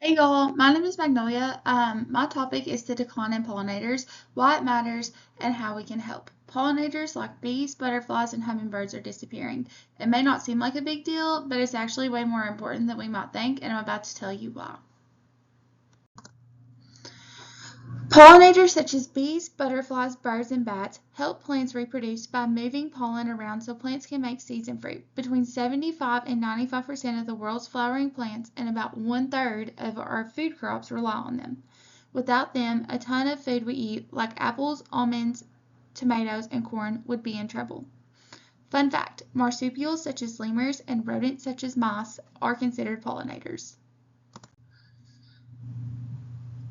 Hey y'all, my name is Magnolia. My topic is the decline in pollinators, why it matters, and how we can help. Pollinators like bees, butterflies, and hummingbirds are disappearing. It may not seem like a big deal, but it's actually way more important than we might think, and I'm about to tell you why. Pollinators such as bees, butterflies, birds, and bats help plants reproduce by moving pollen around so plants can make seeds and fruit. Between 75 and 95% of the world's flowering plants and about 1/3 of our food crops rely on them. Without them, a ton of food we eat, like apples, almonds, tomatoes, and corn, would be in trouble. Fun fact, marsupials such as lemurs and rodents such as mice are considered pollinators.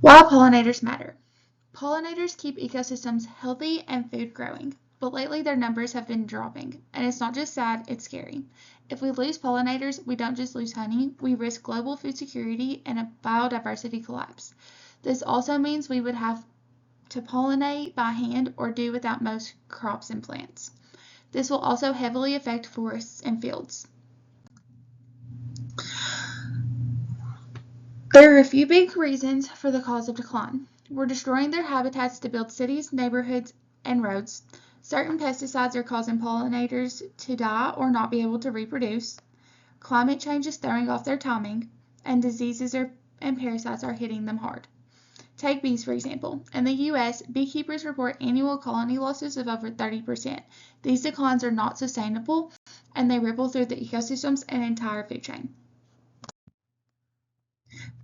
Why pollinators matter. Pollinators keep ecosystems healthy and food growing, but lately their numbers have been dropping, and it's not just sad, it's scary. If we lose pollinators, we don't just lose honey, we risk global food security and a biodiversity collapse. This also means we would have to pollinate by hand or do without most crops and plants. This will also heavily affect forests and fields. There are a few big reasons for the cause of decline. We're destroying their habitats to build cities, neighborhoods, and roads. Certain pesticides are causing pollinators to die or not be able to reproduce. Climate change is throwing off their timing, and diseases and parasites are hitting them hard. Take bees, for example. In the U.S., beekeepers report annual colony losses of over 30%. These declines are not sustainable, and they ripple through the ecosystems and entire food chain.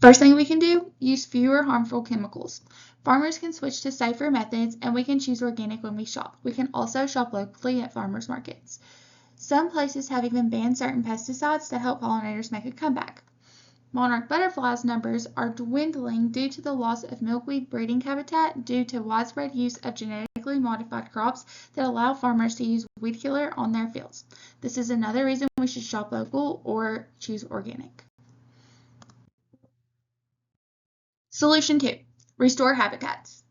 First thing we can do, use fewer harmful chemicals. Farmers can switch to safer methods, and we can choose organic when we shop. We can also shop locally at farmers markets. Some places have even banned certain pesticides to help pollinators make a comeback. Monarch butterflies numbers are dwindling due to the loss of milkweed breeding habitat due to widespread use of genetically modified crops that allow farmers to use weed killer on their fields. This is another reason we should shop local or choose organic. Solution 2. Restore habitats.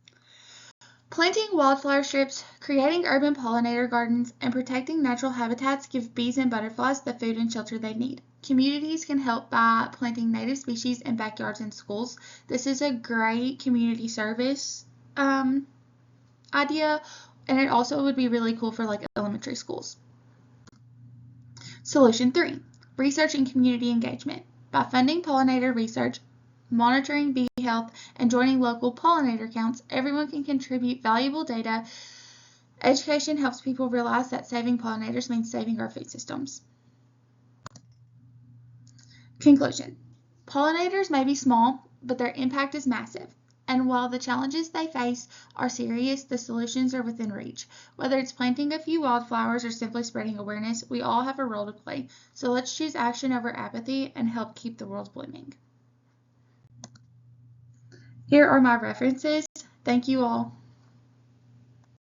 Planting wildflower strips, creating urban pollinator gardens, and protecting natural habitats give bees and butterflies the food and shelter they need. Communities can help by planting native species in backyards and schools. This is a great community service idea, and it also would be really cool for like elementary schools. Solution 3. Research and community engagement. By funding pollinator research, monitoring bee health, and joining local pollinator counts, everyone can contribute valuable data. Education helps people realize that saving pollinators means saving our food systems. Conclusion. Pollinators may be small, but their impact is massive. And while the challenges they face are serious, the solutions are within reach. Whether it's planting a few wildflowers or simply spreading awareness, we all have a role to play. So let's choose action over apathy and help keep the world blooming. Here are my references. Thank you all.